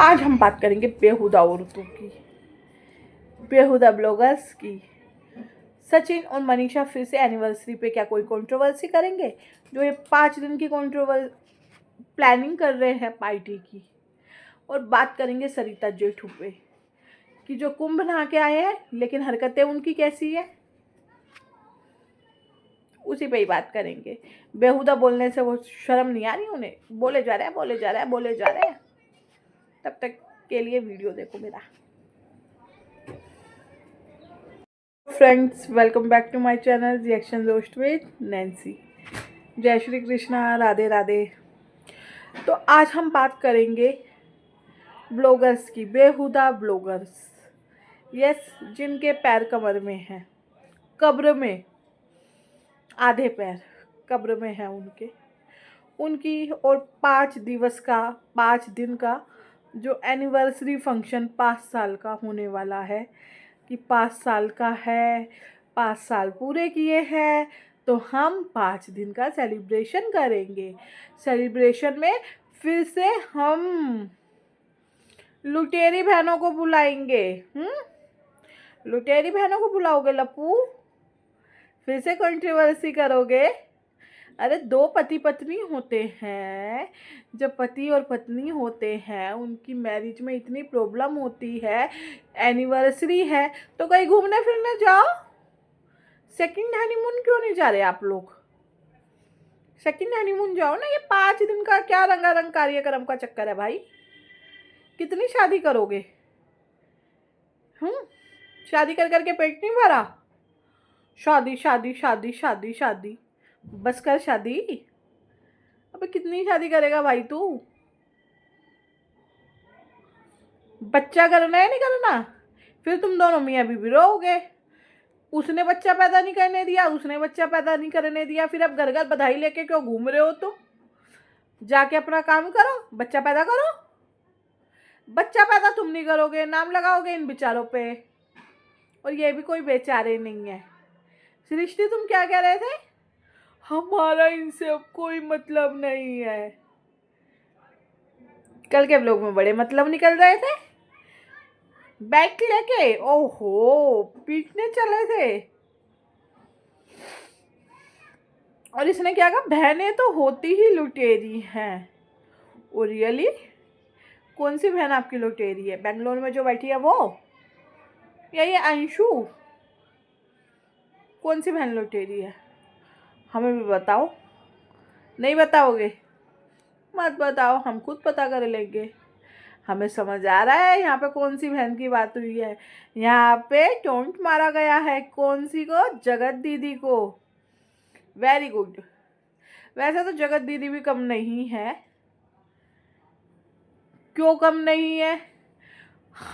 आज हम बात करेंगे बेहुदा औरतों की, बेहुदा ब्लॉगर्स की। सचिन और मनीषा फिर से एनिवर्सरी पे क्या कोई कंट्रोवर्सी करेंगे? जो ये 5 दिन की कंट्रोवर्स प्लानिंग कर रहे हैं पार्टी की। और बात करेंगे सरिता जेठू पे कि जो कुंभ नहा के आए हैं लेकिन हरकतें उनकी कैसी है, उसी पे ही बात करेंगे। बेहुदा बोलने से वो शर्म नहीं आ रही उन्हें? बोले जा रहे हैं, बोले जा रहे हैं, बोले जा रहे हैं। तब तक के लिए वीडियो देखो मेरा। Friends, welcome back to my channel reaction roast with Nancy. जय श्री कृष्णा, राधे राधे। तो आज हम बात करेंगे ब्लॉगर्स की, बेहुदा ब्लॉगर्स। यस, जिनके पैर कमर में हैं, कब्र में, आधे पैर कब्र में है उनके, उनकी। और 5 दिवस का, 5 दिन का जो एनिवर्सरी फंक्शन 5 साल का होने वाला है, कि 5 साल का है, 5 साल पूरे किए हैं, तो हम 5 दिन का सेलिब्रेशन करेंगे। सेलिब्रेशन में फिर से हम लुटेरी बहनों को बुलाएंगे। लुटेरी बहनों को बुलाओगे लप्पू? फिर से कंट्रोवर्सी करोगे? अरे, 2 पति पत्नी होते हैं। जब पति और पत्नी होते हैं, उनकी मैरिज में इतनी प्रॉब्लम होती है, एनिवर्सरी है, तो कहीं घूमने फिरने जाओ। सेकंड हनीमून क्यों नहीं जा रहे आप लोग? सेकंड हनीमून जाओ ना। ये 5 दिन का क्या रंगारंग कार्यक्रम का चक्कर है भाई? कितनी शादी करोगे? शादी कर करके पेट नहीं भरा? शादी शादी शादी शादी शादी, बस कर शादी। अबे कितनी शादी करेगा भाई तू? बच्चा करना है नहीं करना? फिर तुम दोनों मियाँ बीवी रहोगे। उसने बच्चा पैदा नहीं करने दिया, उसने बच्चा पैदा नहीं करने दिया, फिर अब घर घर बधाई लेके क्यों घूम रहे हो तुम? जाके अपना काम करो, बच्चा पैदा करो। बच्चा पैदा तुम नहीं करोगे, नाम लगाओगे इन बेचारों पे। और ये भी कोई बेचारे नहीं है। सृष्टि, तुम क्या कह रहे थे? हमारा इनसे अब कोई मतलब नहीं है। कल के ब्लॉग में बड़े मतलब निकल रहे थे, बैग लेके ओहो पीटने चले थे। और इसने क्या कहा, बहनें तो होती ही लुटेरी हैं। Oh really? कौन सी बहन आपकी लुटेरी है? बेंगलोर में जो बैठी है वो, या ये अंशु? कौन सी बहन लुटेरी है? हमें भी बताओ। नहीं बताओगे? मत बताओ, हम खुद पता कर लेंगे। हमें समझ आ रहा है यहाँ पे कौन सी बहन की बात हुई है। यहाँ पे टोंट मारा गया है। कौन सी को? जगत दीदी को। Very good. वैसे तो जगत दीदी भी कम नहीं है। क्यों कम नहीं है?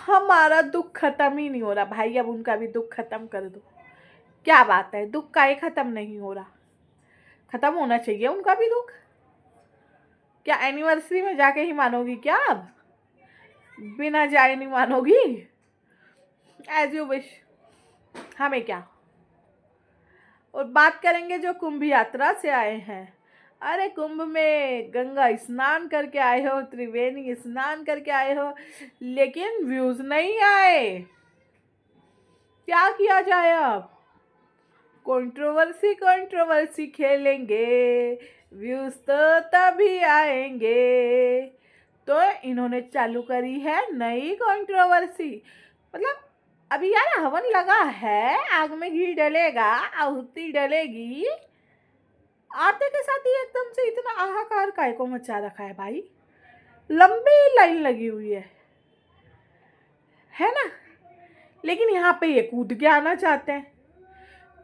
हमारा दुख खत्म ही नहीं हो रहा भाई, अब उनका भी दुख खत्म कर दो। क्या बात है, दुख का ही खत्म नहीं हो रहा? खत्म होना चाहिए उनका भी दुख। क्या एनिवर्सरी में जाके ही मानोगी क्या अब? बिना जाए नहीं मानोगी? एज यू विश, हमें क्या। और बात करेंगे जो कुंभ यात्रा से आए हैं। अरे, कुंभ में गंगा स्नान करके आए हो, त्रिवेणी स्नान करके आए हो, लेकिन व्यूज नहीं आए। क्या किया जाए अब? कंट्रोवर्सी कंट्रोवर्सी खेलेंगे, व्यूज तो तभी आएंगे। तो इन्होंने चालू करी है नई कंट्रोवर्सी। मतलब अभी यार हवन लगा है, आग में घी डलेगा, आहुति डलेगी, आते के साथ ही एकदम से इतना हाहाकार काय को मचा रखा है भाई? लंबी लाइन लगी हुई है ना? लेकिन यहाँ पे ये कूद के आना चाहते हैं,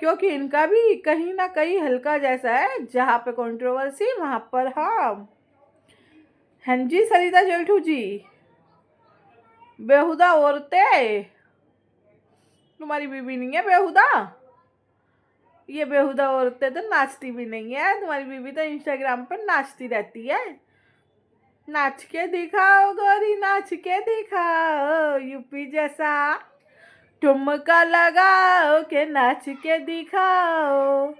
क्योंकि इनका भी कहीं ना कहीं हल्का जैसा है। जहाँ पे कंट्रोवर्सी वहां पर हम। हाँ जी सरिता जेठू जी, बेहुदा औरतें, तुम्हारी बीवी नहीं है बेहुदा? ये बेहुदा औरतें तो नाचती भी नहीं है। तुम्हारी बीवी तो इंस्टाग्राम पर नाचती रहती है। नाच के दिखाओ गोरी, नाच के दिखाओ, यूपी जैसा ठुमका लगाओ के नाच के दिखाओ।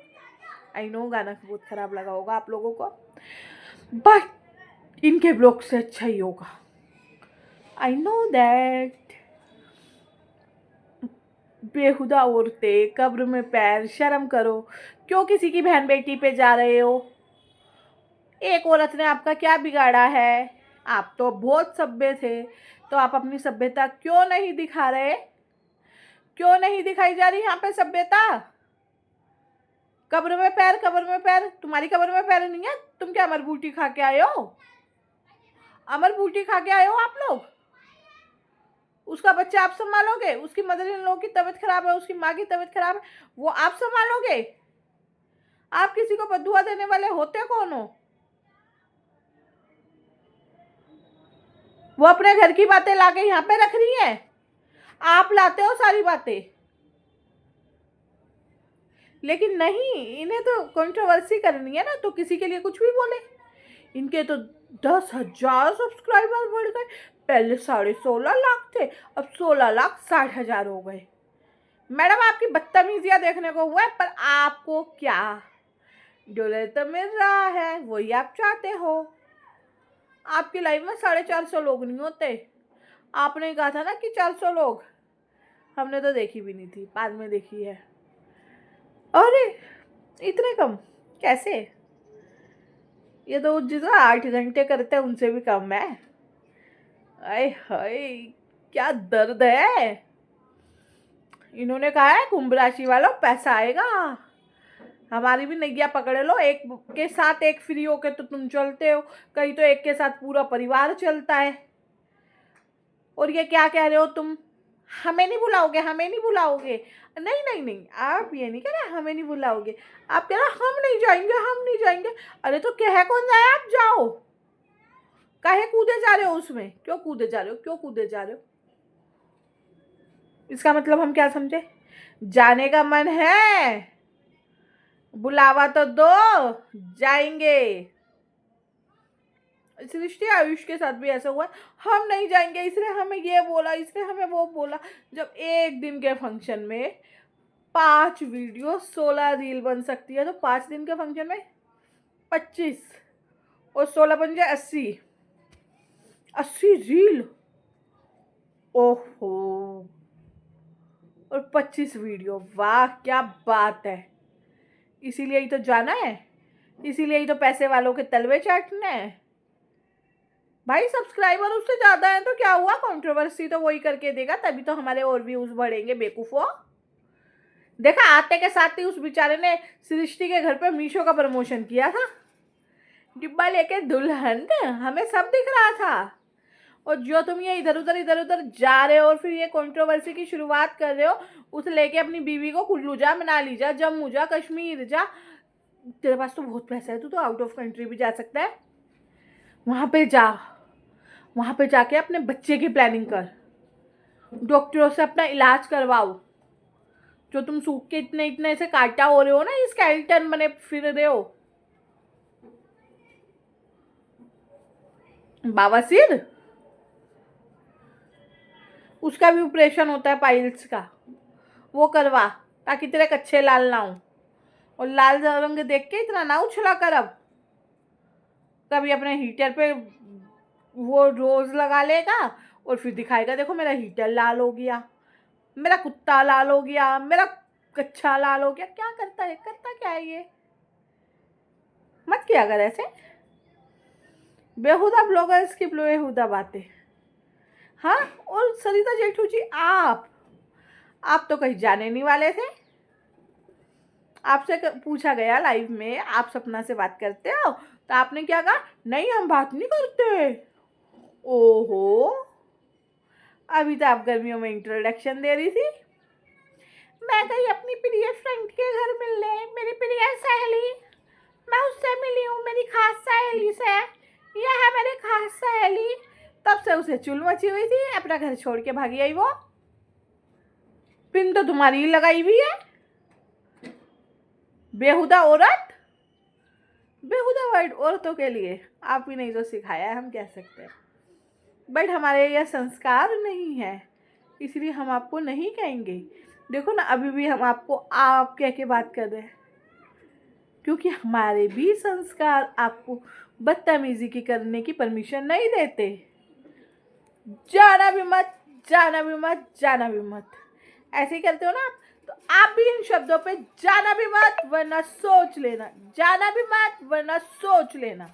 आई नो गाना बहुत खराब लगा होगा आप लोगों को, बट इनके ब्लॉग से अच्छा ही होगा। I know that. बेहुदा औरतें, कब्र में पैर, शर्म करो। क्यों किसी की बहन बेटी पे जा रहे हो? एक औरत ने आपका क्या बिगाड़ा है? आप तो बहुत सभ्य थे, तो आप अपनी सभ्यता क्यों नहीं दिखा रहे? क्यों नहीं दिखाई जा रही यहाँ पे सभ्यता? कब्र में पैर, कब्र में पैर, तुम्हारी कब्र में पैर नहीं है? तुम क्या अमर बूटी खा के आए हो? अमर बूटी खा के आए हो आप लोग? उसका बच्चा आप संभालोगे? उसकी मदर इन लॉ की तबीयत खराब है, उसकी माँ की तबीयत खराब है, वो आप संभालोगे? आप किसी को बदुआ देने वाले होते कौन हो? वो अपने घर की बातें लाके यहाँ पे रख रही है, आप लाते हो सारी बातें। लेकिन नहीं, इन्हें तो कंट्रोवर्सी करनी है ना, तो किसी के लिए कुछ भी बोले। इनके तो 10,000 सब्सक्राइबर बढ़ गए। पहले 16.5 लाख थे, अब 16,60,000 हो गए। मैडम आपकी बदतमीजियां देखने को हुआ है, पर आपको क्या डॉलर तो मिल रहा है, वही आप चाहते हो। आपकी लाइफ में 450 लोग नहीं होते। आपने कहा था ना कि 400 लोग, हमने तो देखी भी नहीं थी, बाद में देखी है। अरे इतने कम कैसे? ये तो जितना 8 घंटे करते हैं उनसे भी कम है। आय हाय, क्या दर्द है। इन्होंने कहा है कुंभ राशि वालों पैसा आएगा, हमारी भी नैया पकड़ लो, एक के साथ एक फ्री होके तो तुम चलते हो, कहीं तो एक के साथ पूरा परिवार चलता है। और ये क्या कह रहे हो तुम? हमें नहीं बुलाओगे, हमें नहीं बुलाओगे? नहीं नहीं नहीं, आप ये नहीं कह रहे हमें नहीं बुलाओगे, आप कह रहे हम नहीं जाएंगे, हम नहीं जाएंगे। अरे तो कह कौन जाए? आप जाओ। काहे कूदे जा रहे हो उसमें? क्यों कूदे जा रहे हो? क्यों कूदे जा रहे हो? इसका मतलब हम क्या समझे? जाने का मन है, बुलावा तो दो, जाएंगे। सृष्टि आयुष के साथ भी ऐसा हुआ, हम नहीं जाएंगे, इसने हमें ये बोला, इसने हमें वो बोला। जब एक दिन के फंक्शन में 5 वीडियो 16 रील बन सकती है, तो 5 दिन के फंक्शन में 25 और 16 × 5 = 80, 80 रील। ओहो, और 25 वीडियो, वाह क्या बात है। इसीलिए ही तो जाना है, इसीलिए ही तो पैसे वालों के तलवे चाटने हैं। भाई सब्सक्राइबर उससे ज़्यादा है तो क्या हुआ, कंट्रोवर्सी तो वही करके देगा, तभी तो हमारे और व्यूज बढ़ेंगे बेवकूफ़ो। देखा, आते के साथ ही उस बेचारे ने सृष्टि के घर पे मीशो का प्रमोशन किया था, डिब्बा लेके दुल्हन, हमें सब दिख रहा था। और जो तुम ये इधर उधर जा रहे हो और फिर ये कंट्रोवर्सी की शुरुआत कर रहे हो, उसे लेके अपनी बीवी को कुल्लू जा, मनाली जा, जम्मू जा, कश्मीर जा। तेरे पास तो बहुत पैसा है, तू तो आउट ऑफ कंट्री भी जा सकता है। वहाँ पे जा, वहाँ पे जाके अपने बच्चे की प्लानिंग कर, डॉक्टरों से अपना इलाज करवाओ। जो तुम सूख के इतने इतने से काटा हो रहे हो ना, स्केलेटन बने फिर रहे हो। बावासीर, उसका भी ऑपरेशन होता है पाइल्स का, वो करवा, ताकि तेरे कच्चे लाल ना हो। और लाल रंग देख के इतना ना उछला कर। अब कभी अपने हीटर पे वो रोज लगा लेगा और फिर दिखाएगा देखो मेरा हीटर लाल हो गया, मेरा कुत्ता लाल हो गया, मेरा कच्चा लाल हो गया। क्या करता है, करता क्या है ये? मत किया कर ऐसे बेहुदा ब्लॉगर्स की बेहुदा बातें। हाँ, और सरिता जेठू जी, आप तो कहीं जाने नहीं वाले थे। आपसे पूछा गया लाइव में, आप सपना से बात करते हो, तो आपने क्या कहा? नहीं हम बात नहीं करते। ओहो, अभी तो आप गर्मियों में इंट्रोडक्शन दे रही थी। मैं गई अपनी प्रिय फ्रेंड के घर मिलने, मेरी प्रिय सहेली, मैं उससे मिली हूँ, मेरी खास सहेली से। यह है मेरी खास सहेली। तब से उसे चुल मची हुई थी, अपना घर छोड़ के भागी आई वो। पिन तो तुम्हारी ही लगाई हुई है, बेहुदा औरत। बेहुदा वर्ड औरतों के लिए आप ही नहीं तो सिखाया है, हम कह सकते हैं। बट हमारे यह संस्कार नहीं है, इसलिए हम आपको नहीं कहेंगे। देखो ना, अभी भी हम आपको आप कह के बात कर रहे हैं, क्योंकि हमारे भी संस्कार आपको बदतमीजी की करने की परमिशन नहीं देते। जाना भी मत, जाना भी मत, जाना भी मत। ऐसे ही करते हो ना आप, तो आप भी इन शब्दों पे जाना भी मत वरना सोच लेना, जाना भी मत वरना सोच लेना,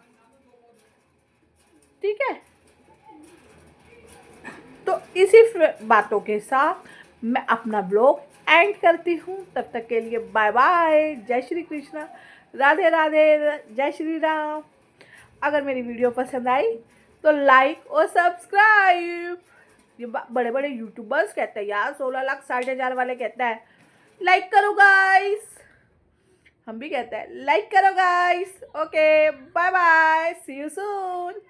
ठीक है। तो इसी बातों के साथ मैं अपना ब्लॉग एंड करती हूँ। तब तक के लिए बाय बाय, जय श्री कृष्णा, राधे राधे, जय श्री राम। अगर मेरी वीडियो पसंद आई तो लाइक और सब्सक्राइब। ये बड़े बड़े यूट्यूबर्स कहते हैं यार, 16 लाख 60,000 वाले कहते हैं लाइक करो गाइस, हम भी कहते हैं लाइक करो guys. Okay bye bye, see you soon.